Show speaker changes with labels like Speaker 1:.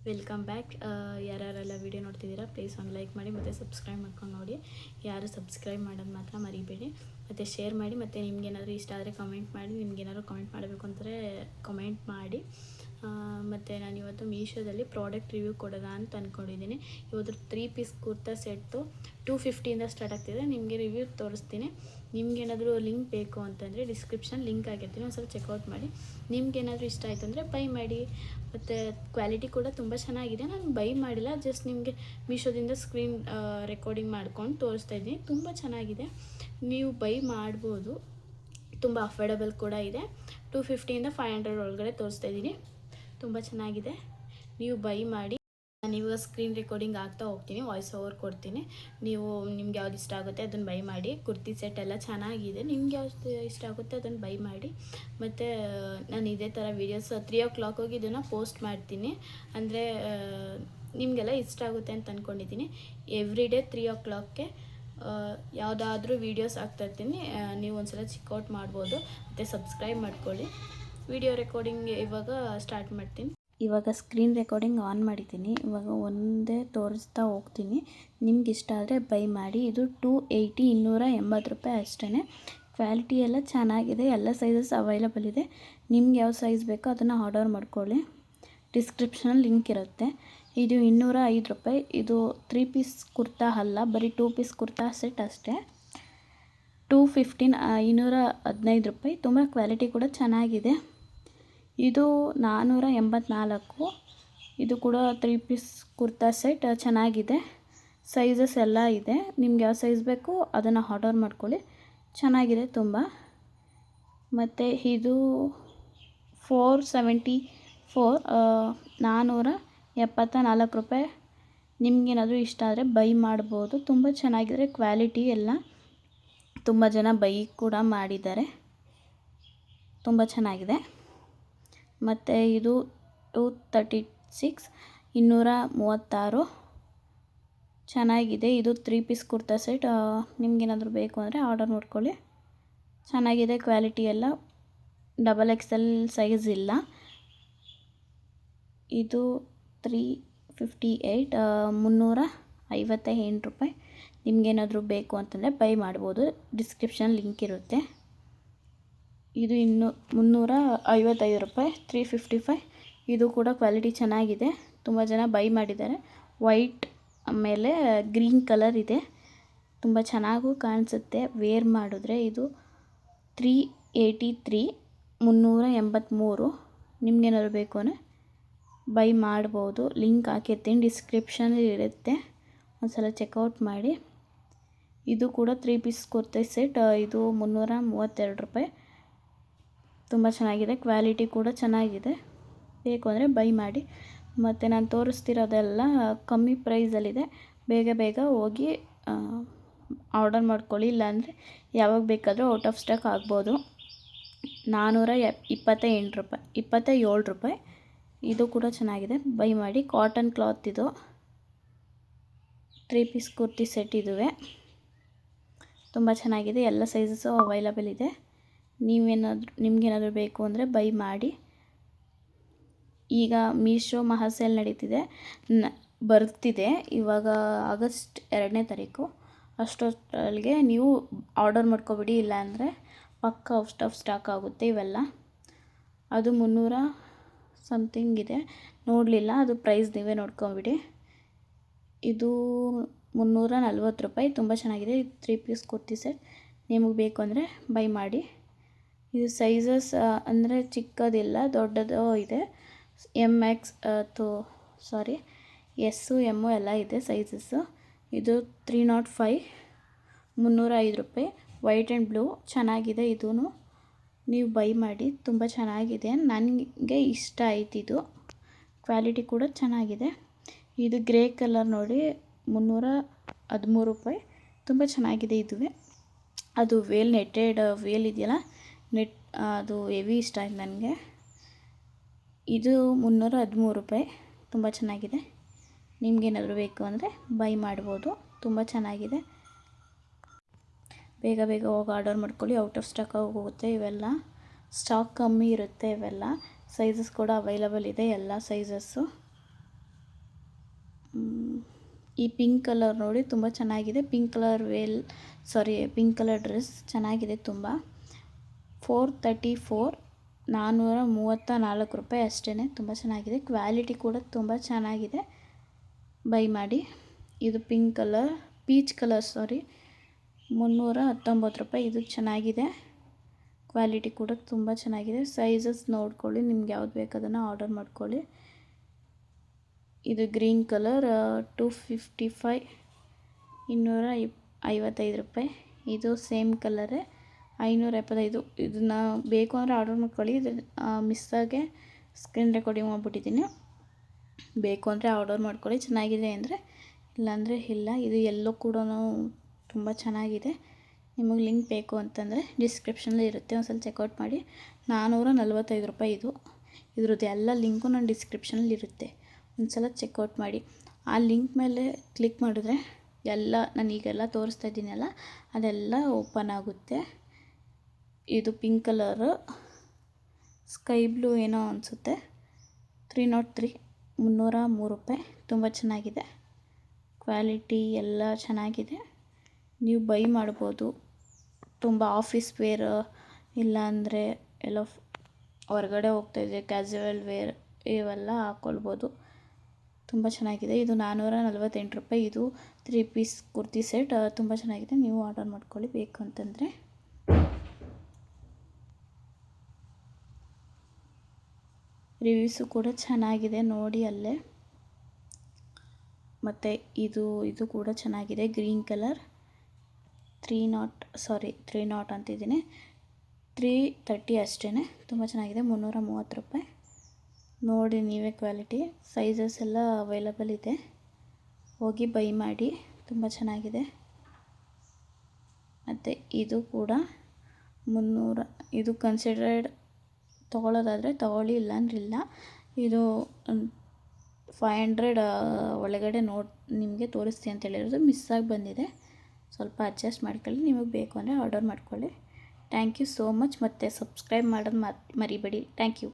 Speaker 1: Welcome back. ಯಾರ್ಯಾರೆಲ್ಲ video ನೋಡ್ತಿದ್ದೀರಾ please ಒಂದು ಲೈಕ್ ಮಾಡಿ ಮತ್ತು ಸಬ್ಸ್ಕ್ರೈಬ್ ಮಾಡ್ಕೊಂಡು ನೋಡಿ. ಯಾರು ಸಬ್ಸ್ಕ್ರೈಬ್ ಮಾಡೋದು ಮಾತ್ರ ಮರಿಬೇಡಿ, ಮತ್ತು ಶೇರ್ ಮಾಡಿ. ಮತ್ತು ನಿಮ್ಗೇನಾದರೂ ಇಷ್ಟ ಆದರೆ ಕಮೆಂಟ್ ಮಾಡಿ. ನಿಮ್ಗೇನಾದ್ರು ಕಮೆಂಟ್ ಮಾಡಬೇಕು ಅಂದರೆ ಕಮೆಂಟ್ ಮಾಡಿ. ಮತ್ತು ನಾನು ಇವತ್ತು ಮೀಶೋದಲ್ಲಿ ಪ್ರಾಡಕ್ಟ್ ರಿವ್ಯೂ ಕೊಡೋಣ ಅಂತ ಅಂದ್ಕೊಂಡಿದ್ದೀನಿ. ಇವತ್ತು 3 ಪೀಸ್ ಕುರ್ತಾ ಸೆಟ್ಟು 250ಇಂದ ಸ್ಟಾರ್ಟ್ ಆಗ್ತಿದೆ. ನಿಮಗೆ ರಿವ್ಯೂ ತೋರಿಸ್ತೀನಿ. ನಿಮ್ಗೇನಾದರೂ ಲಿಂಕ್ ಬೇಕು ಅಂತಂದರೆ ಡಿಸ್ಕ್ರಿಪ್ಷನ್ ಲಿಂಕ್ ಆಗಿರ್ತೀನಿ, ಒಂದು ಸ್ವಲ್ಪ ಚೆಕ್ಔಟ್ ಮಾಡಿ. ನಿಮ್ಗೇನಾದರೂ ಇಷ್ಟ ಆಯಿತು ಅಂದರೆ ಬೈ ಮಾಡಿ. ಮತ್ತು ಕ್ವಾಲಿಟಿ ಕೂಡ ತುಂಬ ಚೆನ್ನಾಗಿದೆ. ನಾನು ಬೈ ಮಾಡಿಲ್ಲ, ಜಸ್ಟ್ ನಿಮಗೆ ಮೀಶೋದಿಂದ ಸ್ಕ್ರೀನ್ ರೆಕಾರ್ಡಿಂಗ್ ಮಾಡ್ಕೊಂಡು ತೋರಿಸ್ತಾ ಇದ್ದೀನಿ. ತುಂಬ ಚೆನ್ನಾಗಿದೆ, ನೀವು ಬೈ ಮಾಡ್ಬೋದು. ತುಂಬ ಅಫೋರ್ಡಬಲ್ ಕೂಡ ಇದೆ. 250ಇಂದ 500 ಒಳಗಡೆ ತೋರಿಸ್ತಾ ಇದ್ದೀನಿ. ತುಂಬ ಚೆನ್ನಾಗಿದೆ, ನೀವು ಬೈ ಮಾಡಿ. ನಾನು ಇವಾಗ ಸ್ಕ್ರೀನ್ ರೆಕಾರ್ಡಿಂಗ್ ಆಗ್ತಾ ಹೋಗ್ತೀನಿ, ವಾಯ್ಸ್ ಓವರ್ ಕೊಡ್ತೀನಿ. ನಿಮ್ಗೆ ಯಾವ್ದು ಇಷ್ಟ ಆಗುತ್ತೆ ಅದನ್ನು ಬೈ ಮಾಡಿ. ಕುರ್ತಿ ಸೆಟ್ ಎಲ್ಲ ಚೆನ್ನಾಗಿದೆ, ನಿಮ್ಗೆ ಯಾವ್ದು ಇಷ್ಟ ಆಗುತ್ತೆ ಅದನ್ನು ಬೈ ಮಾಡಿ. ಮತ್ತು ನಾನು ಇದೇ ಥರ ವೀಡಿಯೋಸ್ 3 o'clock ಹೋಗಿ ಇದನ್ನು ಪೋಸ್ಟ್ ಮಾಡ್ತೀನಿ. ಅಂದರೆ ನಿಮಗೆಲ್ಲ ಇಷ್ಟ ಆಗುತ್ತೆ ಅಂತ ಅಂದ್ಕೊಂಡಿದ್ದೀನಿ. ಎವ್ರಿ ಡೇ 3 o'clockಗೆ ಯಾವುದಾದ್ರೂ ವೀಡಿಯೋಸ್ ಹಾಕ್ತಾಯಿರ್ತೀನಿ. ನೀವು ಒಂದ್ಸಲ ಚೆಕ್ಔಟ್ ಮಾಡ್ಬೋದು. ಮತ್ತು ಸಬ್ಸ್ಕ್ರೈಬ್ ಮಾಡ್ಕೊಳ್ಳಿ. ವಿಡಿಯೋ ರೆಕಾರ್ಡಿಂಗ್ ಇವಾಗ ಸ್ಟಾರ್ಟ್ ಮಾಡ್ತೀನಿ. ಇವಾಗ ಸ್ಕ್ರೀನ್ ರೆಕಾರ್ಡಿಂಗ್ ಆನ್ ಮಾಡಿದ್ದೀನಿ. ಇವಾಗ ಒಂದೇ ತೋರಿಸ್ತಾ ಹೋಗ್ತೀನಿ. ನಿಮ್ಗೆ ಇಷ್ಟ ಆದರೆ ಬೈ ಮಾಡಿ. ಇದು 280 ರೂಪಾಯಿ ಅಷ್ಟೇ. ಕ್ವಾಲಿಟಿ ಎಲ್ಲ ಚೆನ್ನಾಗಿದೆ, ಎಲ್ಲ ಸೈಜಸ್ ಅವೈಲಬಲ್ ಇದೆ. ನಿಮ್ಗೆ ಯಾವ ಸೈಜ್ ಬೇಕೋ ಅದನ್ನು ಆರ್ಡರ್ ಮಾಡ್ಕೊಳ್ಳಿ. ಡಿಸ್ಕ್ರಿಪ್ಷನಲ್ಲಿ ಲಿಂಕ್ ಇರುತ್ತೆ. ಇದು 205 ರೂಪಾಯಿ. ಇದು 3 ಪೀಸ್ ಕುರ್ತಾ ಅಲ್ಲ, ಬರೀ 2 ಪೀಸ್ ಕುರ್ತಾ ಸೆಟ್ ಅಷ್ಟೇ. 215 ರೂಪಾಯಿ. ತುಂಬ ಕ್ವಾಲಿಟಿ ಕೂಡ ಚೆನ್ನಾಗಿದೆ. ಇದು 484. ಇದು ಕೂಡ 3 ಪೀಸ್ ಕುರ್ತಾ ಸೆಟ್ ಚೆನ್ನಾಗಿದೆ. ಸೈಜಸ್ ಎಲ್ಲ ಇದೆ. ನಿಮ್ಗೆ ಯಾವ ಸೈಜ್ ಬೇಕು ಅದನ್ನು ಆರ್ಡರ್ ಮಾಡ್ಕೊಳ್ಳಿ. ಚೆನ್ನಾಗಿದೆ ತುಂಬ. ಮತ್ತು ಇದು 474, 474 ರೂಪಾಯಿ. ನಿಮ್ಗೇನಾದರೂ ಇಷ್ಟ ಆದರೆ ಬೈ ಮಾಡ್ಬೋದು. ತುಂಬ ಚೆನ್ನಾಗಿದೆ ಕ್ವಾಲಿಟಿ ಎಲ್ಲ. ತುಂಬ ಜನ ಬೈ ಕೂಡ ಮಾಡಿದ್ದಾರೆ. ತುಂಬ ಚೆನ್ನಾಗಿದೆ. ಮತ್ತು ಇದು 236, 236 ಚೆನ್ನಾಗಿದೆ. ಇದು 3 ಪೀಸ್ ಕುರ್ತಾ ಸೆಟ್. ನಿಮ್ಗೇನಾದರೂ ಬೇಕು ಅಂದರೆ ಆರ್ಡರ್ ಮಾಡ್ಕೊಳ್ಳಿ. ಚೆನ್ನಾಗಿದೆ ಕ್ವಾಲಿಟಿ ಎಲ್ಲ. XXL ಸೈಜ್ ಇಲ್ಲ. ಇದು 358, 358 ರೂಪಾಯಿ. ನಿಮ್ಗೇನಾದರೂ ಬೇಕು ಅಂತಂದರೆ ಬೈ ಮಾಡ್ಬೋದು. ಡಿಸ್ಕ್ರಿಪ್ಷನ್ ಲಿಂಕ್ ಇರುತ್ತೆ. ಇದು 355 ರೂಪಾಯಿ, 355. ಇದು ಕೂಡ ಕ್ವಾಲಿಟಿ ಚೆನ್ನಾಗಿದೆ. ತುಂಬ ಜನ ಬೈ ಮಾಡಿದ್ದಾರೆ. ವೈಟ್ ಆಮೇಲೆ ಗ್ರೀನ್ ಕಲರ್ ಇದೆ. ತುಂಬ ಚೆನ್ನಾಗೂ ಕಾಣಿಸುತ್ತೆ ವೇರ್ ಮಾಡಿದ್ರೆ. ಇದು 383, 383. ನಿಮ್ಗೇನಾದ್ರು ಬೇಕು ಅಂದರೆ ಬೈ ಮಾಡ್ಬೋದು. ಲಿಂಕ್ ಹಾಕಿರ್ತೀನಿ, ಡಿಸ್ಕ್ರಿಪ್ಷನಲ್ಲಿ ಇರುತ್ತೆ. ಒಂದು ಸಲ ಚೆಕ್ಔಟ್ ಮಾಡಿ. ಇದು ಕೂಡ 3 ಪೀಸ್ ಕುರ್ತಾ ಸೆಟ್. ಇದು 332 ರೂಪಾಯಿ. ತುಂಬ ಚೆನ್ನಾಗಿದೆ, ಕ್ವಾಲಿಟಿ ಕೂಡ ಚೆನ್ನಾಗಿದೆ. ಬೇಕು ಅಂದರೆ ಬೈ ಮಾಡಿ. ಮತ್ತು ನಾನು ತೋರಿಸ್ತಿರೋದೆಲ್ಲ ಕಮ್ಮಿ ಪ್ರೈಸಲ್ಲಿದೆ. ಬೇಗ ಹೋಗಿ ಆರ್ಡರ್ ಮಾಡ್ಕೊಳ್ಳಿ. ಇಲ್ಲಾಂದರೆ ಯಾವಾಗ ಬೇಕಾದರೂ ಔಟ್ ಆಫ್ ಸ್ಟಾಕ್ ಆಗ್ಬೋದು. 427 ರೂಪಾಯಿ, 27 ರೂಪಾಯಿ. ಇದು ಕೂಡ ಚೆನ್ನಾಗಿದೆ, ಬೈ ಮಾಡಿ. ಕಾಟನ್ ಕ್ಲಾತ್ ಇದು. 3 ಪೀಸ್ ಕುರ್ತಿ ಸೆಟ್ ಇದುವೆ. ತುಂಬ ಚೆನ್ನಾಗಿದೆ, ಎಲ್ಲ ಸೈಜಸ್ಸು ಅವೈಲಬಲ್ ಇದೆ. ನಿಮ್ಗೇನಾದರೂ ಬೇಕು ಅಂದರೆ ಬೈ ಮಾಡಿ. ಈಗ ಮೀಶೋ ಮಹಾಸೇಲ್ ನಡೀತಿದೆ, ಬರ್ತಿದೆ. ಇವಾಗ ಆಗಸ್ಟ್ 2ನೇ ತಾರೀಕು. ಅಷ್ಟೊತ್ತಿಗೆ ನೀವು ಆರ್ಡರ್ ಮಾಡ್ಕೊಬಿಡಿ, ಇಲ್ಲಾಂದರೆ ಪಕ್ಕ ಔಟ್ ಆಫ್ ಸ್ಟಾಕ್ ಆಗುತ್ತೆ ಇವೆಲ್ಲ. ಅದು 300 ಸಮಥಿಂಗ್ ಇದೆ, ನೋಡಲಿಲ್ಲ. ಅದು ಪ್ರೈಸ್ ನೀವೇ ನೋಡ್ಕೊಬಿಡಿ. ಇದು 340 ರೂಪಾಯಿ. ತುಂಬ ಚೆನ್ನಾಗಿದೆ. 3 ಪೀಸ್ ಕುರ್ತಿ ಸೆಟ್. ನಿಮಗೆ ಬೇಕು ಅಂದರೆ ಬೈ ಮಾಡಿ. ಇದು ಸೈಜಸ್ ಅಂದರೆ ಚಿಕ್ಕದಿಲ್ಲ, ದೊಡ್ಡದು ಇದೆ. ಎಸ್ಸು ಎಮ್ಮು ಎಲ್ಲ ಇದೆ ಸೈಜಸ್ಸು. ಇದು 305, 305 ರೂಪಾಯಿ. ವೈಟ್ ಆ್ಯಂಡ್ ಬ್ಲೂ ಚೆನ್ನಾಗಿದೆ. ಇದೂ ನೀವು ಬೈ ಮಾಡಿ. ತುಂಬ ಚೆನ್ನಾಗಿದೆ, ನನಗೆ ಇಷ್ಟ ಆಯ್ತು. ಇದು ಕ್ವಾಲಿಟಿ ಕೂಡ ಚೆನ್ನಾಗಿದೆ. ಇದು ಗ್ರೇ ಕಲರ್ ನೋಡಿ, 313 ರೂಪಾಯಿ. ತುಂಬ ಚೆನ್ನಾಗಿದೆ ಇದುವೇ. ಅದು ನೆಟ್ಟೆಡ್ ವೇಲ್ ಇದೆಯಲ್ಲ, ಅದು ಹೆವಿ ಇಷ್ಟ ಆಯ್ತು ನನಗೆ. ಇದು 313 ರೂಪಾಯಿ. ತುಂಬ ಚೆನ್ನಾಗಿದೆ. ನಿಮ್ಗೇನಾದರೂ ಬೇಕು ಅಂದರೆ ಬೈ ಮಾಡ್ಬೋದು. ತುಂಬ ಚೆನ್ನಾಗಿದೆ. ಬೇಗ ಹೋಗಿ ಆರ್ಡರ್ ಮಾಡ್ಕೊಳ್ಳಿ. ಔಟ್ ಆಫ್ ಸ್ಟಾಕ್ ಹೋಗುತ್ತೆ ಇವೆಲ್ಲ. ಸ್ಟಾಕ್ ಕಮ್ಮಿ ಇರುತ್ತೆ ಇವೆಲ್ಲ. ಸೈಜಸ್ ಕೂಡ ಅವೈಲಬಲ್ ಇದೆ, ಎಲ್ಲ ಸೈಜಸ್ಸು. ಈ ಪಿಂಕ್ ಕಲರ್ ನೋಡಿ ತುಂಬ ಚೆನ್ನಾಗಿದೆ. ಪಿಂಕ್ ಕಲರ್ ಡ್ರೆಸ್ ಚೆನ್ನಾಗಿದೆ ತುಂಬ. 434 434 ರೂಪಾಯಿ ಅಷ್ಟೇ. ತುಂಬ ಚೆನ್ನಾಗಿದೆ. ಕ್ವಾಲಿಟಿ ಕೂಡ ತುಂಬ ಚೆನ್ನಾಗಿದೆ. ಬೈ ಮಾಡಿ. ಇದು ಪೀಚ್ ಕಲರ್ 319 ರೂಪಾಯಿ. ಇದು ಚೆನ್ನಾಗಿದೆ. ಕ್ವಾಲಿಟಿ ಕೂಡ ತುಂಬ ಚೆನ್ನಾಗಿದೆ. ಸೈಜಸ್ ನೋಡ್ಕೊಳ್ಳಿ, ನಿಮ್ಗೆ ಯಾವ್ದು ಬೇಕು ಅದನ್ನು ಆರ್ಡರ್ ಮಾಡ್ಕೊಳ್ಳಿ. ಇದು ಗ್ರೀನ್ ಕಲರ್ 255 255 ರೂಪಾಯಿ. ಇದು ಸೇಮ್ ಕಲರೇ 575. ಇದನ್ನು ಬೇಕು ಅಂದರೆ ಆರ್ಡರ್ ಮಾಡ್ಕೊಳ್ಳಿ. ಇದು ಮಿಸ್ಸಾಗೆ ಸ್ಕ್ರೀನ್ ರೆಕಾರ್ಡಿಂಗ್ ಮಾಡಿಬಿಟ್ಟಿದ್ದೀನಿ. ಬೇಕು ಅಂದರೆ ಆರ್ಡರ್ ಮಾಡ್ಕೊಳ್ಳಿ, ಚೆನ್ನಾಗಿದೆ ಅಂದರೆ. ಇಲ್ಲಾಂದರೆ ಇಲ್ಲ. ಇದು ಎಲ್ಲೋ ಕೂಡ ತುಂಬ ಚೆನ್ನಾಗಿದೆ. ನಿಮಗೆ ಲಿಂಕ್ ಬೇಕು ಅಂತಂದರೆ ಡಿಸ್ಕ್ರಿಪ್ಷನಲ್ಲಿ ಇರುತ್ತೆ, ಒಂದ್ಸಲ ಚೆಕ್ಔಟ್ ಮಾಡಿ. 445 ರೂಪಾಯಿ ಇದು. ಇದ್ರದ್ದು ಎಲ್ಲ ಲಿಂಕು ನಾನು ಡಿಸ್ಕ್ರಿಪ್ಷನಲ್ಲಿ ಇರುತ್ತೆ, ಒಂದ್ಸಲ ಚೆಕ್ಔಟ್ ಮಾಡಿ. ಆ ಲಿಂಕ್ ಮೇಲೆ ಕ್ಲಿಕ್ ಮಾಡಿದ್ರೆ ಎಲ್ಲ ನಾನೀಗೆಲ್ಲ ತೋರಿಸ್ತಾ ಇದ್ದೀನಲ್ಲ ಅದೆಲ್ಲ ಓಪನ್ ಆಗುತ್ತೆ. ಇದು ಪಿಂಕ್ ಕಲರು, ಸ್ಕೈ ಬ್ಲೂ ಏನೋ ಅನಿಸುತ್ತೆ. 303 303 ರೂಪಾಯಿ. ತುಂಬ ಚೆನ್ನಾಗಿದೆ. ಕ್ವಾಲಿಟಿ ಎಲ್ಲ ಚೆನ್ನಾಗಿದೆ. ನೀವು ಬೈ ಮಾಡ್ಬೋದು. ತುಂಬ ಆಫೀಸ್ ವೇರ್ ಇಲ್ಲಾಂದರೆ ಎಲ್ಲೋ ಹೊರಗಡೆ ಹೋಗ್ತಾಯಿದ್ರೆ ಕ್ಯಾಸುವಲ್ ವೇರ್ ಇವೆಲ್ಲ ಹಾಕ್ಕೊಳ್ಬೋದು. ತುಂಬ ಚೆನ್ನಾಗಿದೆ. ಇದು 448 ರೂಪಾಯಿ. ಇದು 3 ಪೀಸ್ ಕುರ್ತಿ ಸೆಟ್ ತುಂಬ ಚೆನ್ನಾಗಿದೆ. ನೀವು ಆರ್ಡರ್ ಮಾಡ್ಕೊಳ್ಳಿ ಬೇಕು ಅಂತಂದರೆ. ರಿವ್ಯೂಸು ಕೂಡ ಚೆನ್ನಾಗಿದೆ, ನೋಡಿ ಅಲ್ಲೇ. ಮತ್ತು ಇದು ಕೂಡ ಚೆನ್ನಾಗಿದೆ. Green colour 330 ಅಂತಿದ್ದೀನಿ. 330 ಅಷ್ಟೇ. ತುಂಬ ಚೆನ್ನಾಗಿದೆ. 330 ರೂಪಾಯಿ. ನೋಡಿ ನೀವೇ ಕ್ವಾಲಿಟಿ. ಸೈಜಸ್ ಎಲ್ಲ ಅವೈಲಬಲ್ ಇದೆ, ಹೋಗಿ ಬೈ ಮಾಡಿ. ತುಂಬ ಚೆನ್ನಾಗಿದೆ. ಮತ್ತು ಇದು ಕೂಡ 300. ಇದು ಕನ್ಸಿಡರ್ಡ್ ತೊಗೊಳ್ಳೋದಾದರೆ ತೊಗೊಳ್ಳಿ, ಇಲ್ಲಾಂದ್ರಿಲ್ಲ. ಇದು 500 ಒಳಗಡೆ ನಿಮಗೆ ತೋರಿಸ್ತೀನಿ ಅಂತ ಹೇಳಿರೋದು, ಮಿಸ್ಸಾಗಿ ಬಂದಿದೆ. ಸ್ವಲ್ಪ ಅಡ್ಜಸ್ಟ್ ಮಾಡ್ಕೊಳ್ಳಿ. ನಿಮಗೆ ಬೇಕು ಅಂದರೆ ಆರ್ಡರ್ ಮಾಡ್ಕೊಳ್ಳಿ. Thank you so much. ಮತ್ತು ಸಬ್ಸ್ಕ್ರೈಬ್ ಮಾಡೋದು ಮರಿಬೇಡಿ. Thank you.